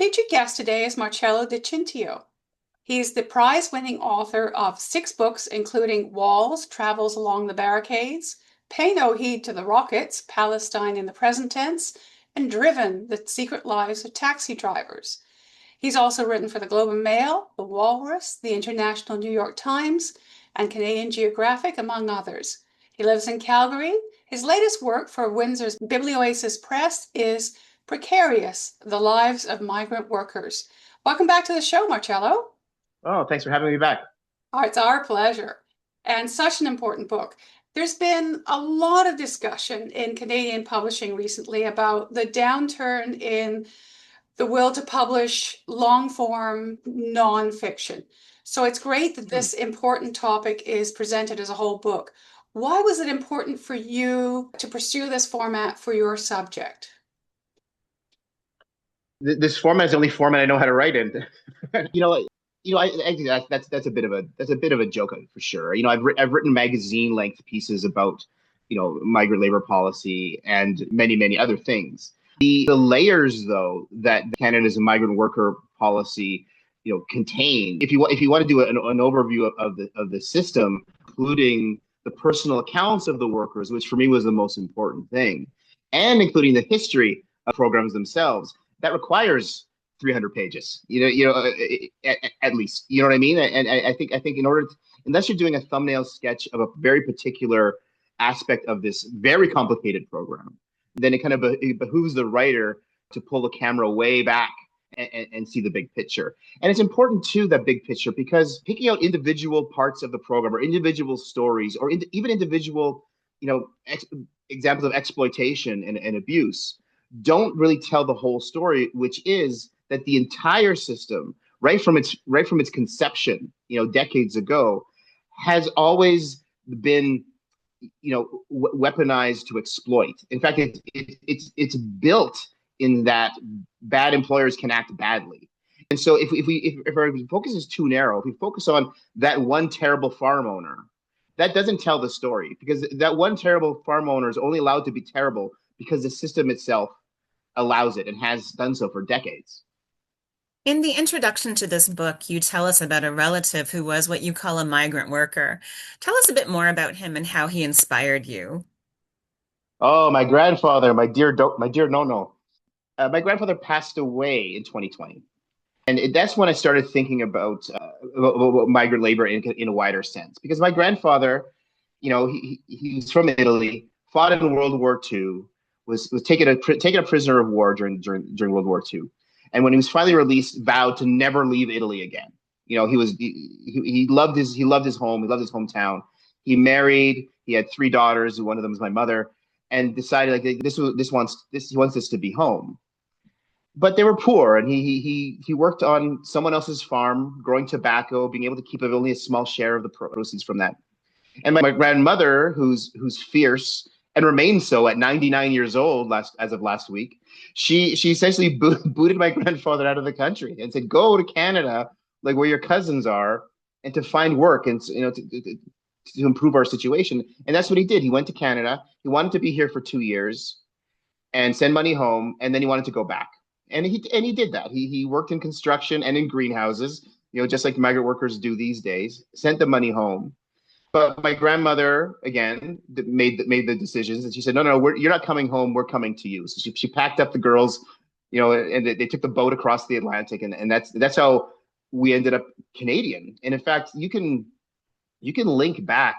featured guest today is Marcello Di Cintio. He's the prize-winning author of 6 books, including Walrus, Travels Along the Barricades, Pay No Heed to the Rockets, Palestine in the Present Tense, and Driven, The Secret Lives of Taxi Drivers. He's also written for the Globe and Mail, the Walrus, the International New York Times, and Canadian Geographic, among others. He lives in Calgary. His latest work for Windsor's Biblioasis Press is Precarious, The Lives of Migrant Workers. Welcome back to the show, Marcello. Oh, thanks for having me back. Oh, it's our pleasure. And such an important book. There's been a lot of discussion in Canadian publishing recently about the downturn in the will to publish long form nonfiction. So it's great that Hmm. this important topic is presented as a whole book. Why was it important for you to pursue this format for your subject? This format is the only format I know how to write in. you know, I think that's a bit of a joke for sure. I've written magazine length pieces about migrant labor policy and many other things. The layers though that Canada's migrant worker policy contain. If you want to do an overview of the system, including the personal accounts of the workers, which for me was the most important thing, and including the history of programs themselves, that requires 300 pages. At least, you know what I mean. And I think in order to, unless you're doing a thumbnail sketch of a very particular aspect of this very complicated program, then it behooves the writer to pull the camera way back and see the big picture. And it's important too, that big picture, because picking out individual parts of the program or individual stories or even individual, examples of exploitation and abuse don't really tell the whole story, which is that the entire system, right from its conception, decades ago, has always been weaponized to exploit. In fact, it's built in that bad employers can act badly. And so if our focus is too narrow, if we focus on that one terrible farm owner, that doesn't tell the story, because that one terrible farm owner is only allowed to be terrible because the system itself allows it and has done so for decades. In the introduction to this book, you tell us about a relative who was what you call a migrant worker. Tell us a bit more about him and how he inspired you. Oh, my grandfather, my dear Nono. My grandfather passed away in 2020. And that's when I started thinking about migrant labor in a wider sense. Because my grandfather, he's from Italy, fought in World War II, was taken a prisoner of war during World War II. And when he was finally released, vowed to never leave Italy again. He loved his home, he loved his hometown. He married, he had 3 daughters, one of them was my mother, and decided like he wants this to be home. But they were poor, and he worked on someone else's farm, growing tobacco, being able to keep only a small share of the proceeds from that. And my grandmother, who's fierce and remains so at 99 years old, as of last week, she essentially booted my grandfather out of the country and said, "Go to Canada, like where your cousins are, and to find work and to improve our situation." And that's what he did. He went to Canada. He wanted to be here for 2 years and send money home, and then he wanted to go back. And he did that. He worked in construction and in greenhouses, just like migrant workers do these days. Sent the money home. But my grandmother again made the decisions, and she said, "No, you're not coming home. We're coming to you." So she packed up the girls, and they took the boat across the Atlantic, and that's how we ended up Canadian. And in fact, you can link back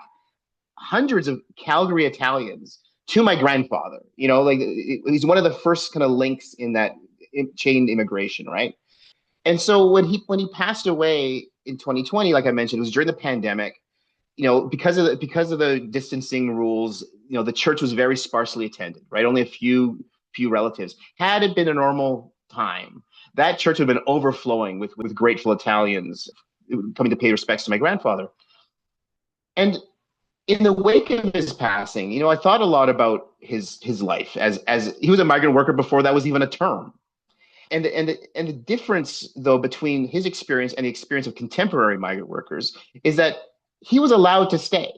hundreds of Calgary Italians to my grandfather. He's one of the first kind of links in that chain immigration, right? And so when he passed away in 2020, like I mentioned, it was during the pandemic. Because of the distancing rules, the church was very sparsely attended, right? Only a few relatives. Had it been a normal time, that church would have been overflowing with grateful Italians coming to pay respects to my grandfather. And in the wake of his passing, I thought a lot about his life as he was a migrant worker before that was even a term. And the difference, though, between his experience and the experience of contemporary migrant workers is that he was allowed to stay.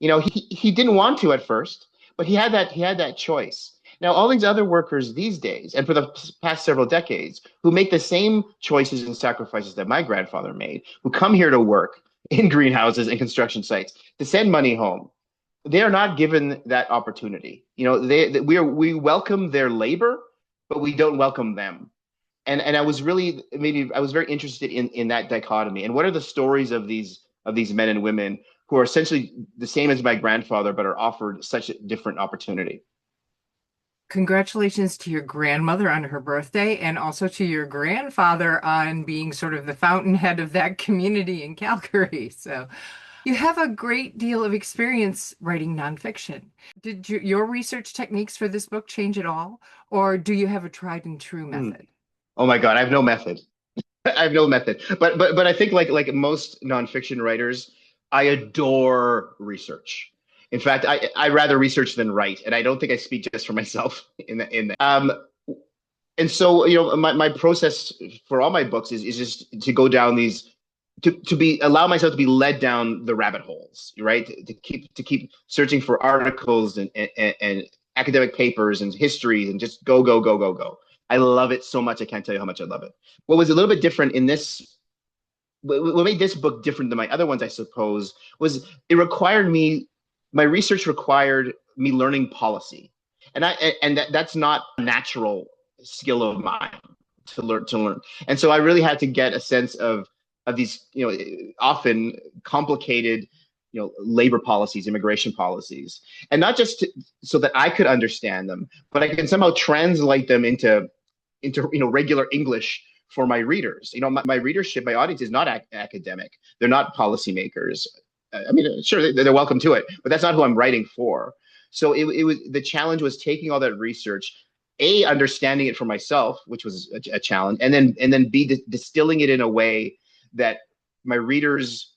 He didn't want to at first, but he had that choice. Now, all these other workers these days, and for the past several decades, who make the same choices and sacrifices that my grandfather made, who come here to work in greenhouses and construction sites to send money home, they are not given that opportunity. We welcome their labor, but we don't welcome them. And I was very interested in that dichotomy. And what are the stories of these men and women who are essentially the same as my grandfather, but are offered such a different opportunity? Congratulations to your grandmother on her birthday and also to your grandfather on being sort of the fountainhead of that community in Calgary. So you have a great deal of experience writing nonfiction. Did your research techniques for this book change at all? Or do you have a tried and true Hmm. method? Oh my God, I have no method. I have no method. But I think like most nonfiction writers, I adore research. In fact, I rather research than write, and I don't think I speak just for myself in that. And so my process for all my books is just to go down these allow myself to be led down the rabbit holes, right? To keep searching for articles and academic papers and histories and just go. I love it so much. I can't tell you how much I love it. What was a little bit different in this, what made this book different than my other ones, I suppose, was my research required me learning policy. And that's not a natural skill of mine to learn. And so I really had to get a sense of these, often complicated, labor policies, immigration policies, and not just so that I could understand them, but I can somehow translate them into regular English for my readers. My readership, my audience is not academic. They're not policymakers. I mean, sure, they're welcome to it, but that's not who I'm writing for. So it was the challenge was taking all that research, understanding it for myself, which was a challenge, and then B, distilling it in a way that my readers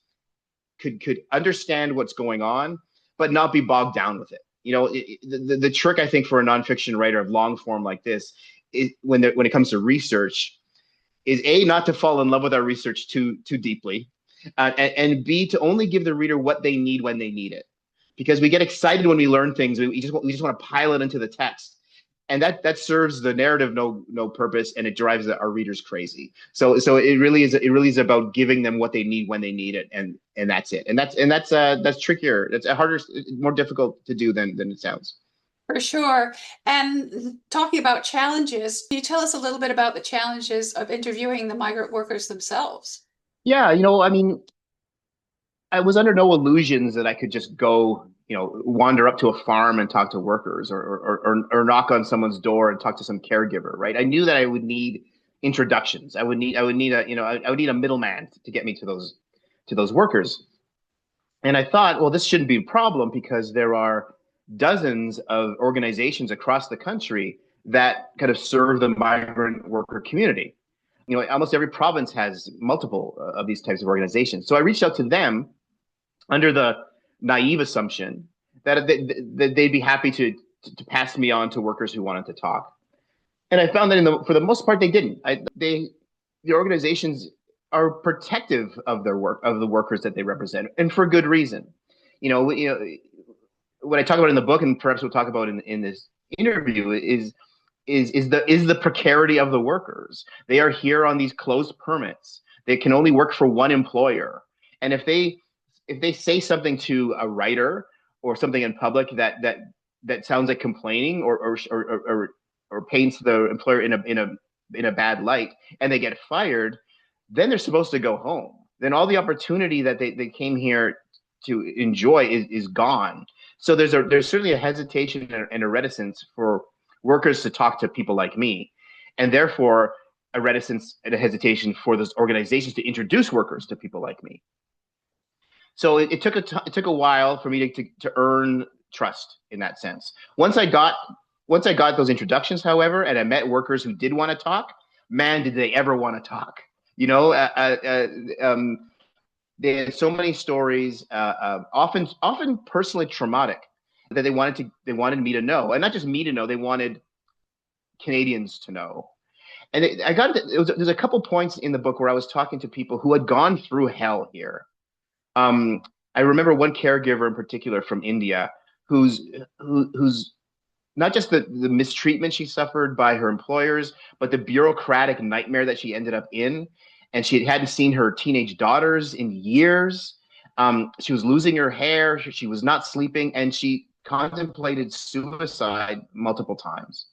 could understand what's going on, but not be bogged down with it. The trick I think for a nonfiction writer of long form like this is when it comes to research is not to fall in love with our research too deeply, and B, to only give the reader what they need when they need it, because we get excited when we learn things. We just want to pile it into the text, and that serves the narrative no purpose, and it drives our readers crazy. So it really is about giving them what they need when they need it, and that's it. And that's trickier. It's harder, more difficult to do than it sounds. For sure. And talking about challenges, can you tell us a little bit about the challenges of interviewing the migrant workers themselves? Yeah, I mean, I was under no illusions that I could just go, wander up to a farm and talk to workers, or knock on someone's door and talk to some caregiver, right? I knew that I would need introductions. I would need I would need a middleman to get me to those workers. And I thought, well, this shouldn't be a problem because there are dozens of organizations across the country that kind of serve the migrant worker community. Almost every province has multiple of these types of organizations. So I reached out to them under the naive assumption that they'd be happy to pass me on to workers who wanted to talk. And I found that for the most part, they didn't. The organizations are protective of the workers that they represent, and for good reason. What I talk about in the book, and perhaps we'll talk about in this interview, is the precarity of the workers. They are here on these closed permits. They can only work for one employer, and if they say something to a writer or something in public that sounds like complaining or paints the employer in a bad light, and they get fired, then they're supposed to go home. Then all the opportunity that they came here to enjoy is gone. So there's certainly a hesitation and a reticence for workers to talk to people like me, and therefore a reticence and a hesitation for those organizations to introduce workers to people like me. So it took a while for me to earn trust in that sense. Once I got those introductions, however, and I met workers who did want to talk, man, did they ever want to talk? They had so many stories, often personally traumatic, that they wanted me to know, and not just me to know. They wanted Canadians to know. And there's a couple points in the book where I was talking to people who had gone through hell here. I remember one caregiver in particular from India whose not just the mistreatment she suffered by her employers, but the bureaucratic nightmare that she ended up in. And she hadn't seen her teenage daughters in years. She was losing her hair. She was not sleeping, and she contemplated suicide multiple times.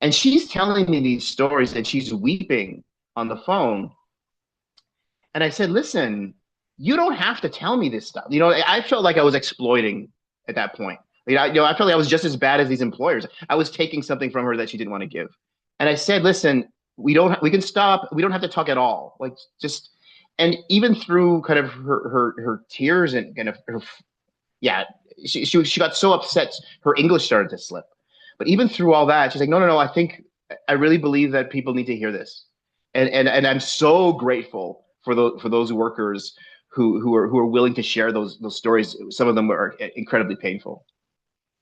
And she's telling me these stories, and she's weeping on the phone. And I said, listen, you don't have to tell me this stuff. I felt like I was exploiting at that point. I felt like I was just as bad as these employers. I was taking something from her that she didn't want to give. And I said, listen, we can stop. We don't have to talk at all. Like, just, and even through kind of her tears and kind of her, yeah, she got so upset, her English started to slip. But even through all that, she's like, no, I really believe that people need to hear this. And I'm so grateful for those workers who are willing to share those stories. Some of them are incredibly painful.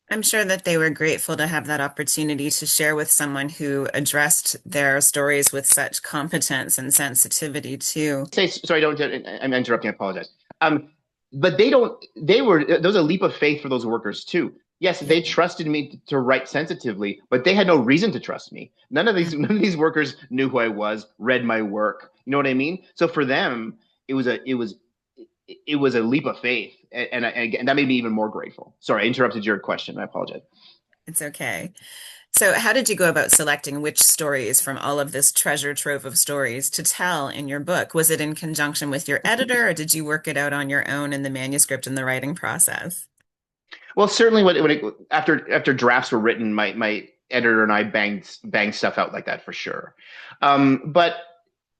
I'm sure that they were grateful to have that opportunity to share with someone who addressed their stories with such competence and sensitivity too. Sorry, I'm interrupting, I apologize. But there was a leap of faith for those workers too. Yes, they trusted me to write sensitively, but they had no reason to trust me. None of these workers knew who I was, read my work. You know what I mean? So for them, it was a leap of faith, and that made me even more grateful. Sorry, I interrupted your question. I apologize. It's okay. So, how did you go about selecting which stories from all of this treasure trove of stories to tell in your book? Was it in conjunction with your editor, or did you work it out on your own in the manuscript and the writing process? Well, certainly after drafts were written, my editor and I banged stuff out like that for sure. But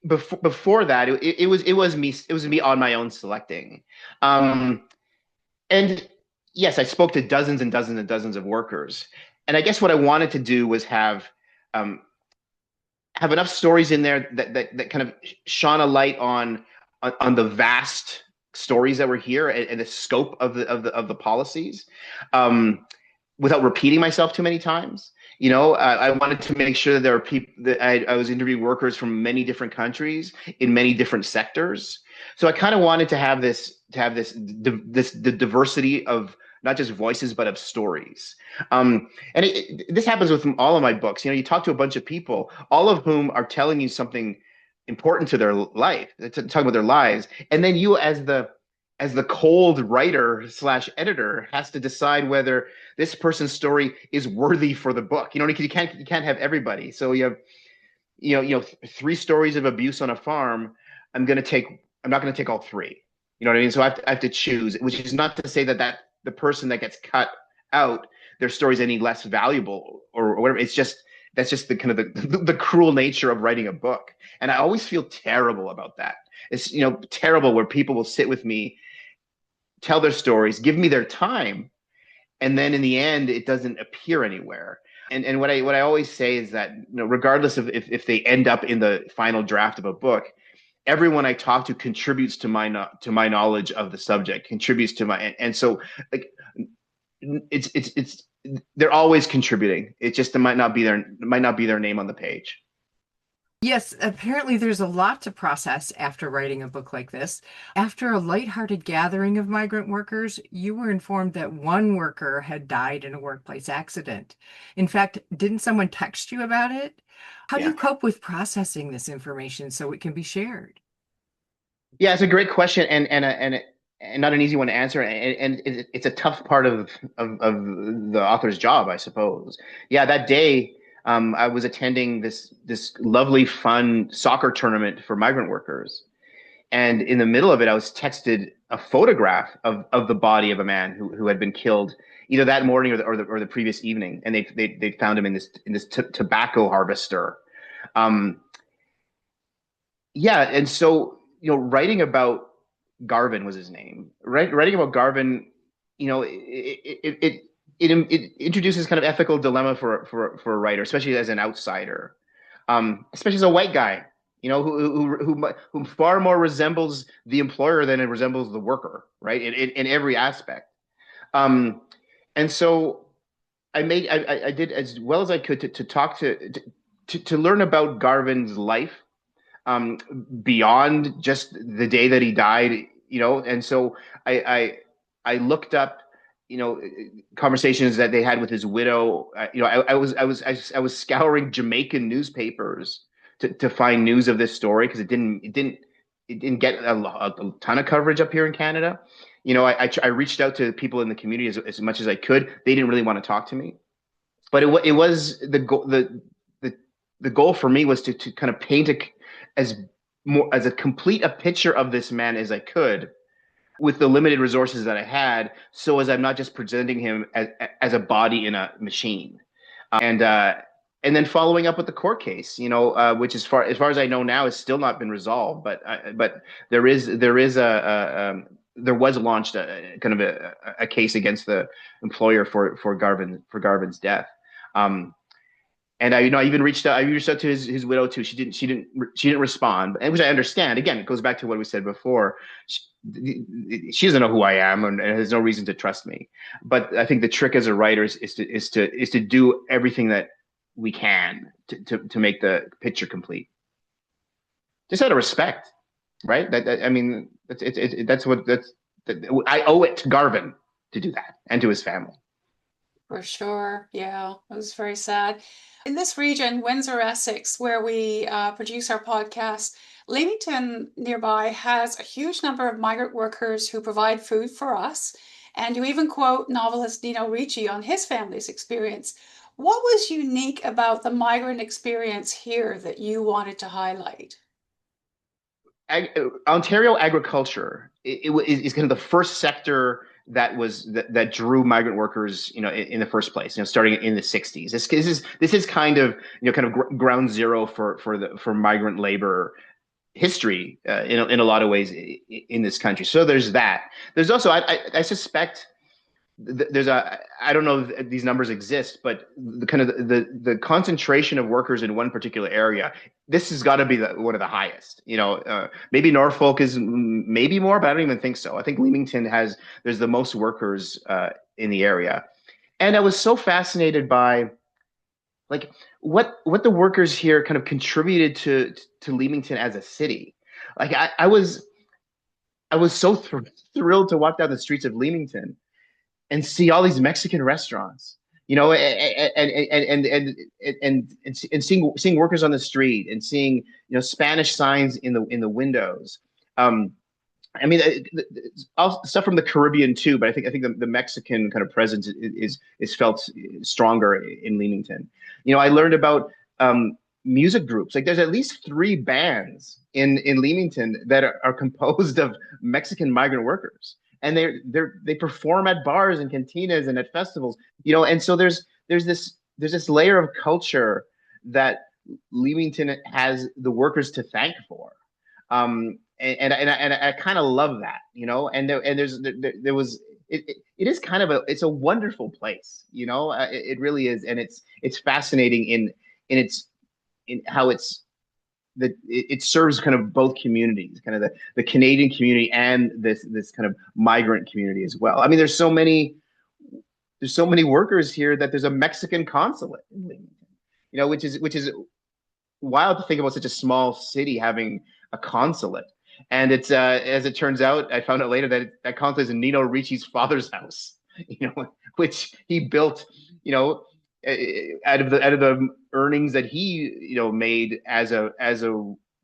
before that, it was me on my own selecting. And yes, I spoke to dozens and dozens and dozens of workers. And I guess what I wanted to do was have enough stories in there that kind of shone a light on the vast stories that were here and the scope of the policies, without repeating myself too many times. I wanted to make sure that there were people that I was interviewing workers from many different countries in many different sectors. So I kind of wanted to have the diversity of not just voices, but of stories. And this happens with all of my books. You talk to a bunch of people, all of whom are telling you something important to their life, talking about their lives. And then you, as the cold writer / editor, has to decide whether this person's story is worthy for the book. You can't have everybody. So you have 3 stories of abuse on a farm. I'm not going to take all 3. You know what I mean? So I have to choose, which is not to say that the person that gets cut out, their story is any less valuable or whatever. It's just, that's just the kind of the cruel nature of writing a book. And I always feel terrible about that. It's, terrible where people will sit with me, tell their stories, give me their time, and then in the end, it doesn't appear anywhere. And what I always say is that, regardless of if they end up in the final draft of a book, everyone I talk to contributes to my knowledge of the subject, contributes to my, and so like it's they're always contributing. It just might not be their name on the page. Yes, apparently there's a lot to process after writing a book like this. After a lighthearted gathering of migrant workers, you were informed that one worker had died in a workplace accident. In fact, didn't someone text you about it? How do you cope with processing this information so it can be shared? Yeah, it's a great question and not an easy one to answer. And it's a tough part of the author's job, I suppose. Yeah, that day, I was attending this lovely, fun soccer tournament for migrant workers. And in the middle of it, I was texted a photograph of the body of a man who had been killed either that morning or the previous evening. And they found him in this tobacco harvester. Yeah. And so, writing about Garvin was his name, right? Writing about Garvin, it introduces kind of ethical dilemma for a writer, especially as an outsider, especially as a white guy, who far more resembles the employer than it resembles the worker, right? In every aspect. And so I did as well as I could to talk to learn about Garvin's life, beyond just the day that he died, and so I looked up conversations that they had with his widow. I was scouring Jamaican newspapers to find news of this story because it didn't get a ton of coverage up here in Canada. I reached out to people in the community as much as I could. They didn't really want to talk to me, but it was the goal for me was to kind of paint as a complete a picture of this man as I could with the limited resources that I had, so as I'm not just presenting him as a body in a machine. And then following up with the court case, which as far as I know now has still not been resolved, but there was launched a kind of a case against the employer for Garvin's death. And I even reached out. I reached out to his widow too. She didn't respond, and which I understand. Again, it goes back to what we said before. She doesn't know who I am, and has no reason to trust me. But I think the trick as a writer is to do everything that we can to make the picture complete. Just out of respect, right? I mean, I owe it to Garvin to do that, and to his family. For sure. Yeah, it was very sad. In this region, Windsor, Essex, where we produce our podcast, Leamington nearby has a huge number of migrant workers who provide food for us. And you even quote novelist Nino Ricci on his family's experience. What was unique about the migrant experience here that you wanted to highlight? Ontario agriculture is kind of the first sector that drew migrant workers, in the first place, starting in the 60s. This is kind of ground zero for migrant labor history in a lot of ways in this country. So there's that. There's also I suspect I don't know if these numbers exist, but the concentration of workers in one particular area, this has got to be one of the highest. Maybe Norfolk is maybe more, but I don't even think so. I think Leamington there's the most workers in the area, and I was so fascinated by like what the workers here kind of contributed to Leamington as a city. Like I was so thrilled to walk down the streets of Leamington and see all these Mexican restaurants, and seeing workers on the street, and seeing Spanish signs in the windows. I mean, stuff from the Caribbean too, but I think the Mexican kind of presence is felt stronger in Leamington. I learned about music groups. Like there's at least 3 bands in Leamington that are composed of Mexican migrant workers. And they perform at bars and cantinas and at festivals, and so there's this layer of culture that Leamington has the workers to thank for, and I kind of love that, and there was it is kind of it's a wonderful place, it really is, and it's fascinating in how it serves kind of both communities, kind of the Canadian community and this kind of migrant community as well. I mean, there's so many workers here that there's a Mexican consulate in Leamington, which is wild to think about, such a small city having a consulate. And it's as it turns out, I found out later that consulate is in Nino Ricci's father's house, which he built, out of the earnings that he made as a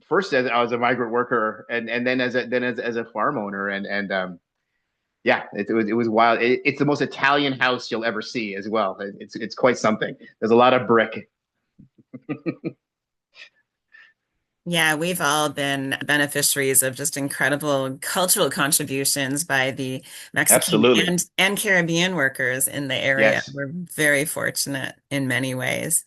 migrant worker, and then as a farm owner, and yeah, it was wild. It's the most Italian house you'll ever see as well. It's quite something. There's a lot of brick. Yeah, we've all been beneficiaries of just incredible cultural contributions by the Mexican Absolutely. and Caribbean workers in the area. Yes. We're very fortunate in many ways.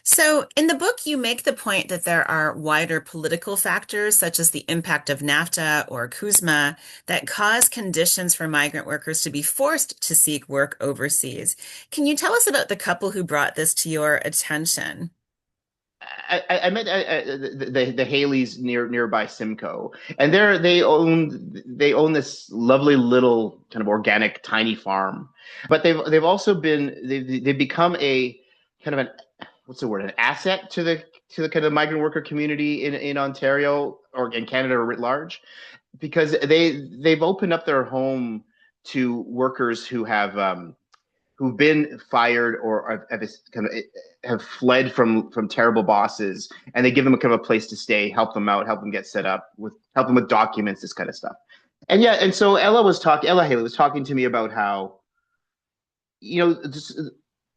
So, in the book, you make the point that there are wider political factors, such as the impact of NAFTA or CUSMA, that cause conditions for migrant workers to be forced to seek work overseas. Can you tell us about the couple who brought this to your attention? I met the Haleys nearby Simcoe, and they own this lovely little kind of organic tiny farm, but they've also they've become a kind of an asset to the kind of migrant worker community in Ontario or in Canada writ large, because they've opened up their home to workers who've been fired or have fled from terrible bosses, and they give them a kind of a place to stay, help them out, help them get set up, help them with documents, this kind of stuff. And yeah, and so Ella Haley was talking to me about how,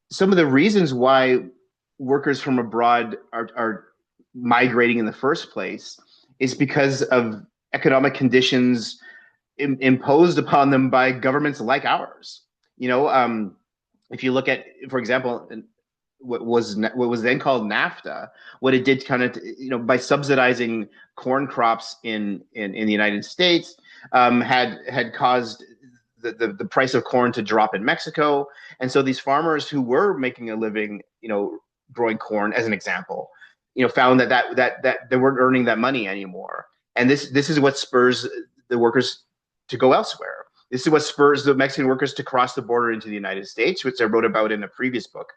some of the reasons why workers from abroad are migrating in the first place is because of economic conditions imposed upon them by governments like ours. If you look at, for example, what was then called NAFTA, what it did kind of, by subsidizing corn crops in the United States, had caused the price of corn to drop in Mexico. And so these farmers who were making a living, growing corn, as an example, found that they weren't earning that money anymore. And this is what spurs the workers to go elsewhere. This is what spurs the Mexican workers to cross the border into the United States, which I wrote about in a previous book.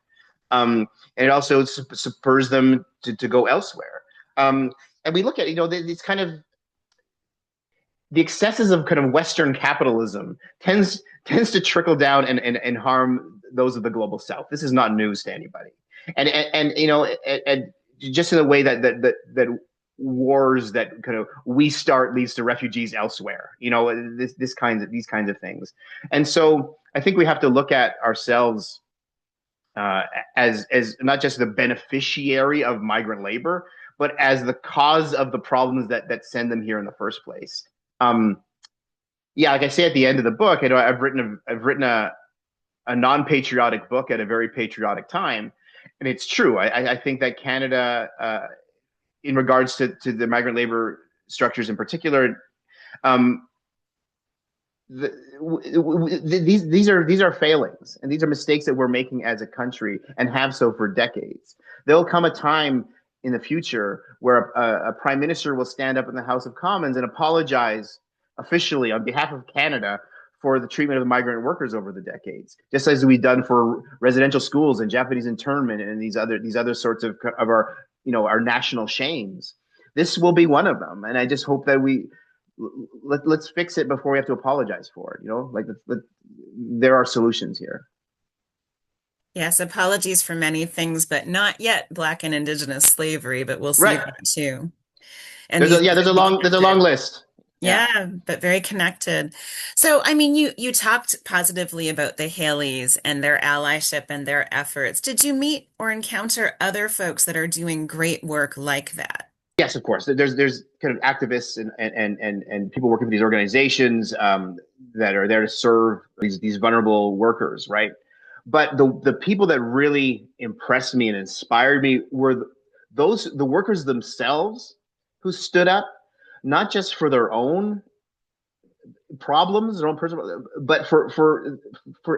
And it also spurs them to go elsewhere. And we look at, these kind of, the excesses of kind of Western capitalism tends to trickle down and harm those of the global South. This is not news to anybody. And just in the way that wars that kind of we start leads to refugees elsewhere, these kinds of things. And so I think we have to look at ourselves as not just the beneficiary of migrant labor, but as the cause of the problems that send them here in the first place. Like I say at the end of the book, I've written a non-patriotic book at a very patriotic time, and it's true. I think that Canada, in regards to the migrant labor structures in particular, these are failings, and these are mistakes that we're making as a country and have so for decades. There'll come a time in the future where a prime minister will stand up in the House of Commons and apologize officially on behalf of Canada for the treatment of the migrant workers over the decades, just as we've done for residential schools and Japanese internment and these other sorts of our national shames. This will be one of them, and I just hope that let's fix it before we have to apologize for it. There are solutions here. Yes, apologies for many things, but not yet Black and Indigenous slavery, but we'll see that too. And there's a long list. Yeah, but very connected. So, I mean, you talked positively about the Haleys and their allyship and their efforts. Did you meet or encounter other folks that are doing great work like that? Yes, of course. There's kind of activists and people working for these organizations that are there to serve these vulnerable workers, right? But the people that really impressed me and inspired me were the workers themselves who stood up, not just for their own problems, their own personal, but for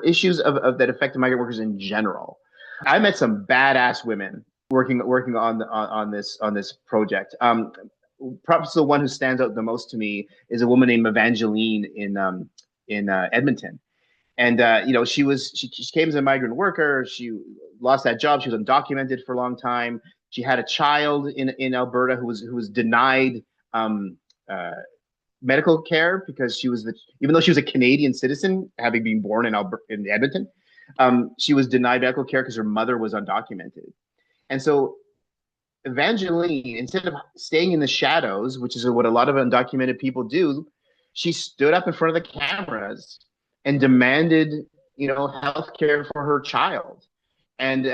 issues of that affect migrant workers in general. I met some badass women working on this project. Perhaps the one who stands out the most to me is a woman named Evangeline in Edmonton. And she came as a migrant worker. She lost that job. She was undocumented for a long time. She had a child in Alberta who was denied medical care because even though she was a Canadian citizen, having been born in Edmonton, she was denied medical care because her mother was undocumented. And so Evangeline, instead of staying in the shadows, which is what a lot of undocumented people do, she stood up in front of the cameras and demanded, health care for her child, and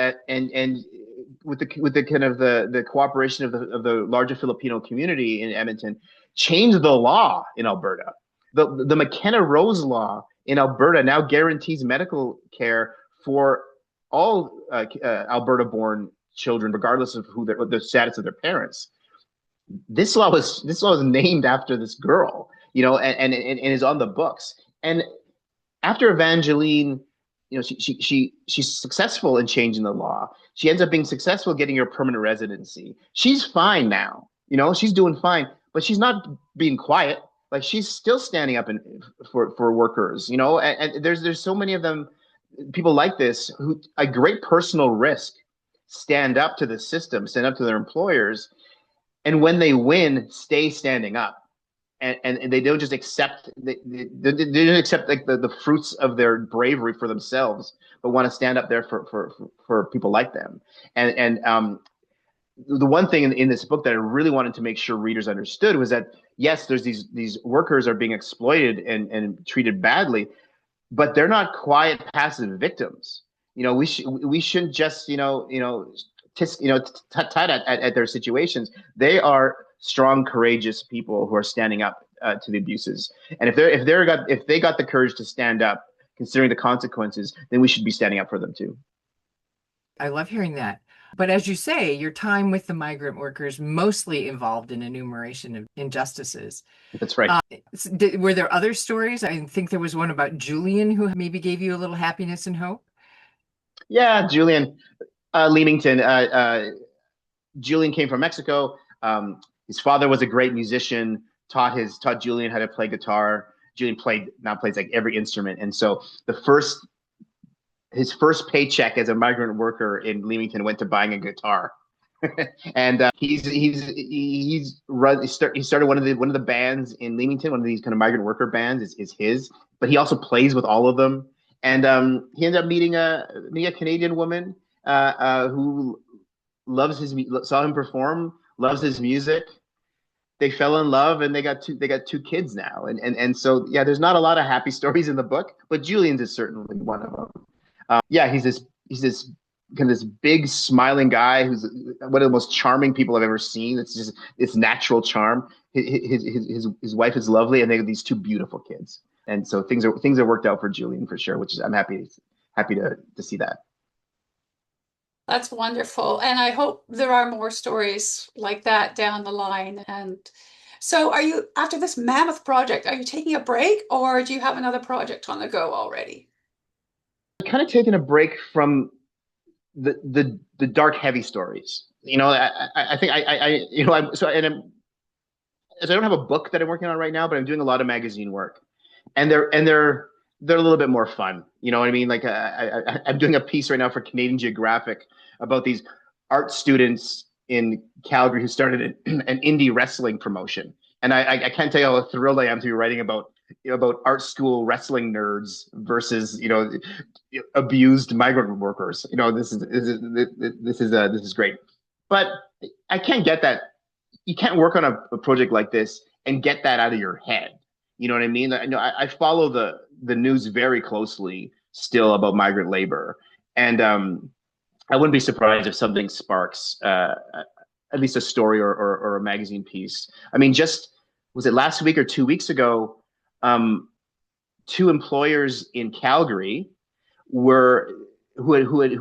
with the kind of the cooperation of the larger Filipino community in Edmonton, changed the law in Alberta. The McKenna Rose law in Alberta now guarantees medical care for all Alberta-born children, regardless of the status of their parents. This law was named after this girl, and is on the books. And after Evangeline, she's successful in changing the law. She ends up being successful getting her permanent residency. She's fine now, she's doing fine, but she's not being quiet. Like, she's still standing up for workers, and there's so many of them, people like this, who at great personal risk stand up to the system, stand up to their employers, and when they win, stay standing up. and they don't just accept they don't accept like the fruits of their bravery for themselves, but want to stand up there for people like them. And the one thing in this book that I really wanted to make sure readers understood was that yes, there's these workers are being exploited and treated badly, but they're not quiet, passive victims. We shouldn't just tut at their situations. They are strong, courageous people who are standing up to the abuses. And if they got the courage to stand up, considering the consequences, then we should be standing up for them too. I love hearing that. But as you say, your time with the migrant workers mostly involved in enumeration of injustices. That's right. Were there other stories? I think there was one about Julian who maybe gave you a little happiness and hope. Yeah, Julian Leamington. Julian came from Mexico. His father was a great musician, taught Julian how to play guitar. Julian now plays like every instrument. And so his first paycheck as a migrant worker in Leamington went to buying a guitar. And he started one of the bands in Leamington. One of these kind of migrant worker bands is his, but he also plays with all of them. And he ended up meeting a Canadian woman who saw him perform, loves his music. They fell in love, and they got two kids now. And so yeah, there's not a lot of happy stories in the book, but Julian's is certainly one of them. Yeah, he's this kind of this big smiling guy who's one of the most charming people I've ever seen. It's natural charm. His wife is lovely, and they have these two beautiful kids. And so things are worked out for Julian for sure, which is I'm happy to see that. That's wonderful. And I hope there are more stories like that down the line. And so after this mammoth project, are you taking a break, or do you have another project on the go already? I'm kind of taking a break from the dark, heavy stories. I think I don't have a book that I'm working on right now, but I'm doing a lot of magazine work, and they're a little bit more fun. You know what I mean? Like I'm doing a piece right now for Canadian Geographic about these art students in Calgary who started an indie wrestling promotion, and I can't tell you how thrilled I am to be writing about art school wrestling nerds versus abused migrant workers. This is great, but I can't get that. You can't work on a project like this and get that out of your head. You know what I mean? I follow the news very closely still about migrant labor, and I wouldn't be surprised if something sparks at least a story or a magazine piece. I mean, was it last week or 2 weeks ago? Two employers in Calgary who had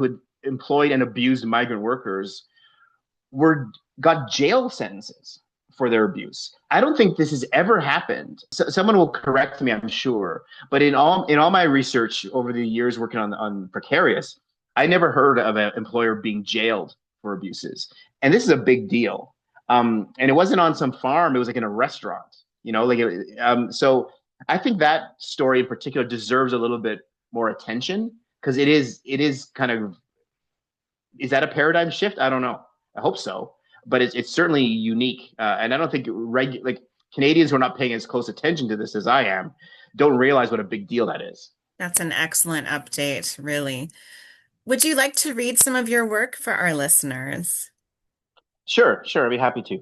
employed and abused migrant workers got jail sentences for their abuse. I don't think this has ever happened. So, someone will correct me, I'm sure. But in all my research over the years working on Precarious, I never heard of an employer being jailed for abuses. And this is a big deal. And it wasn't on some farm. It was like in a restaurant. So I think that story in particular deserves a little bit more attention, because it is kind of, is that a paradigm shift? I don't know. I hope so, but it's certainly unique. And I don't think Canadians who are not paying as close attention to this as I am don't realize what a big deal that is. That's an excellent update, really. Would you like to read some of your work for our listeners? Sure, I'd be happy to.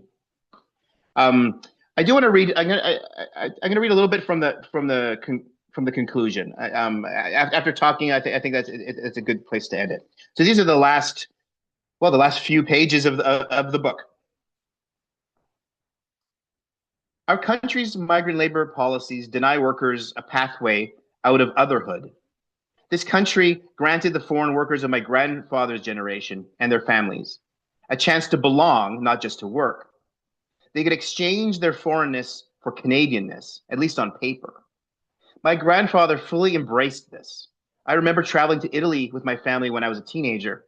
I do want to read. I'm gonna read a little bit from the conclusion. After talking, I think it's a good place to end it. So these are the last few pages of the book. Our country's migrant labor policies deny workers a pathway out of otherhood. This country granted the foreign workers of my grandfather's generation and their families a chance to belong, not just to work. They could exchange their foreignness for Canadianness, at least on paper. My grandfather fully embraced this. I remember traveling to Italy with my family when I was a teenager.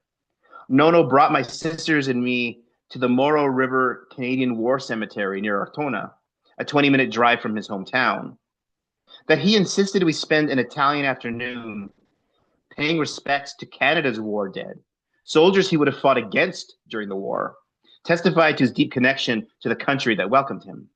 Nono brought my sisters and me to the Moro River Canadian War Cemetery near Ortona, a 20-minute drive from his hometown. That he insisted we spend an Italian afternoon paying respects to Canada's war dead, soldiers he would have fought against during the war, testified to his deep connection to the country that welcomed him.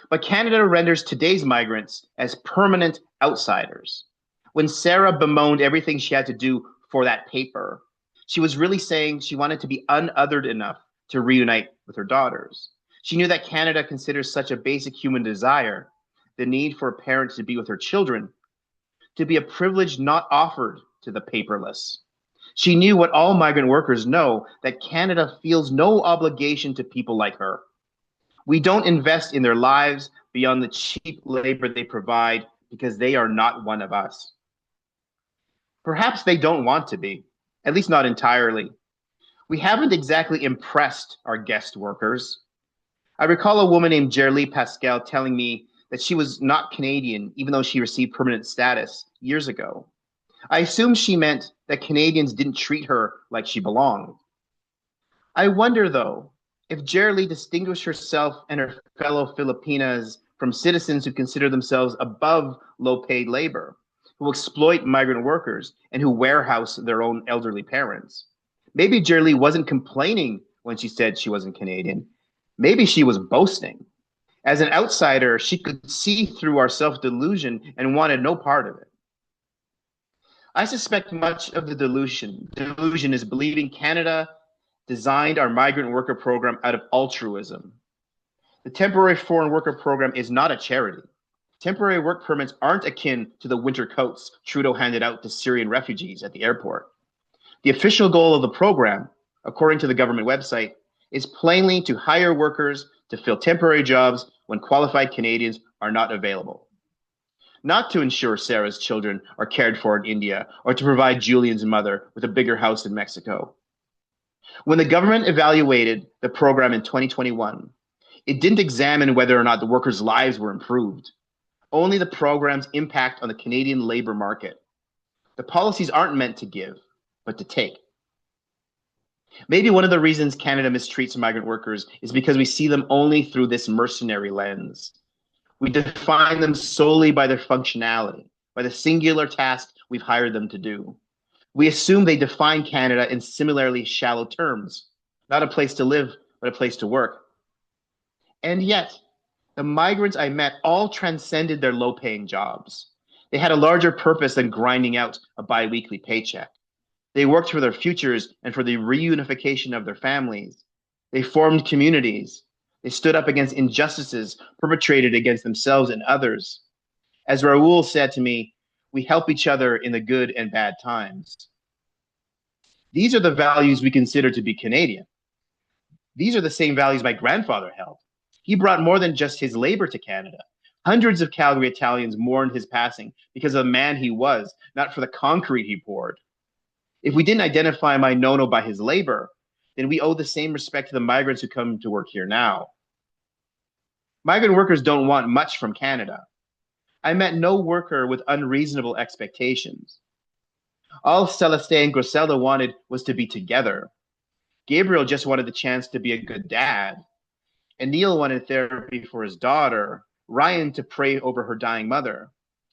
But Canada renders today's migrants as permanent outsiders. When Sarah bemoaned everything she had to do for that paper, she was really saying she wanted to be unothered enough to reunite with her daughters. She knew that Canada considers such a basic human desire, the need for a parent to be with her children, to be a privilege not offered to the paperless. She knew what all migrant workers know, that Canada feels no obligation to people like her. We don't invest in their lives beyond the cheap labor they provide because they are not one of us. Perhaps they don't want to be, at least not entirely. We haven't exactly impressed our guest workers. I recall a woman named Gerlie Pascal telling me that she was not Canadian, even though she received permanent status years ago. I assumed she meant that Canadians didn't treat her like she belonged. I wonder, though, if Gerlie distinguished herself and her fellow Filipinas from citizens who consider themselves above low-paid labor, who exploit migrant workers, and who warehouse their own elderly parents. Maybe Gerlie wasn't complaining when she said she wasn't Canadian. Maybe she was boasting. As an outsider, she could see through our self-delusion and wanted no part of it. I suspect much of the delusion is believing Canada designed our migrant worker program out of altruism. The temporary foreign worker program is not a charity. Temporary work permits aren't akin to the winter coats Trudeau handed out to Syrian refugees at the airport. The official goal of the program, according to the government website, is plainly to hire workers to fill temporary jobs when qualified Canadians are not available. Not to ensure Sarah's children are cared for in India or to provide Julian's mother with a bigger house in Mexico. When the government evaluated the program in 2021, it didn't examine whether or not the workers' lives were improved, only the program's impact on the Canadian labor market. The policies aren't meant to give, but to take. Maybe one of the reasons Canada mistreats migrant workers is because we see them only through this mercenary lens. We define them solely by their functionality, by the singular task we've hired them to do. We assume they define Canada in similarly shallow terms, not a place to live, but a place to work. And yet, the migrants I met all transcended their low-paying jobs. They had a larger purpose than grinding out a bi-weekly paycheck. They worked for their futures and for the reunification of their families. They formed communities. They stood up against injustices perpetrated against themselves and others. As Raoul said to me, we help each other in the good and bad times. These are the values we consider to be Canadian. These are the same values my grandfather held. He brought more than just his labor to Canada. Hundreds of Calgary Italians mourned his passing because of the man he was, not for the concrete he poured. If we didn't identify my nono by his labor, then we owe the same respect to the migrants who come to work here now. Migrant workers don't want much from Canada. I met no worker with unreasonable expectations. All Celeste and Griselda wanted was to be together. Gabriel just wanted the chance to be a good dad. And Neil wanted therapy for his daughter, Ryan to pray over her dying mother.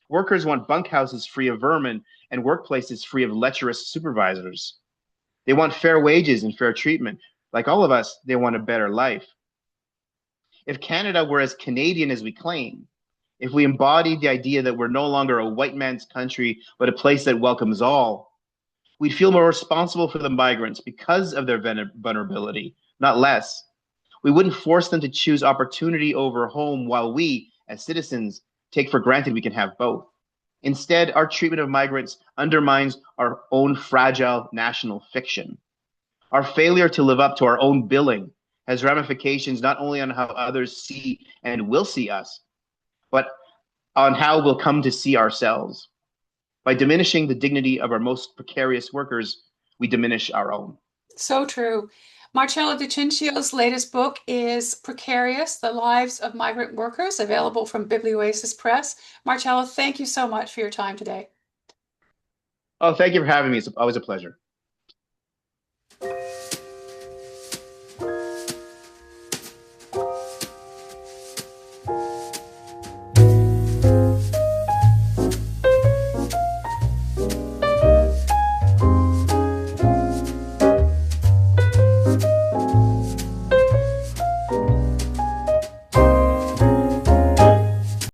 Workers want bunkhouses free of vermin and workplaces free of lecherous supervisors. They want fair wages and fair treatment. Like all of us, they want a better life. If Canada were as Canadian as we claim, if we embodied the idea that we're no longer a white man's country, but a place that welcomes all, we'd feel more responsible for the migrants because of their vulnerability, not less. We wouldn't force them to choose opportunity over home while we, as citizens, take for granted we can have both. Instead, our treatment of migrants undermines our own fragile national fiction. Our failure to live up to our own billing has ramifications not only on how others see and will see us, but on how we'll come to see ourselves. By diminishing the dignity of our most precarious workers, we diminish our own. So true. Marcello Di Cintio's latest book is Precarious, The Lives of Migrant Workers, available from Biblioasis Press. Marcello, thank you so much for your time today. Oh, thank you for having me. It's always a pleasure.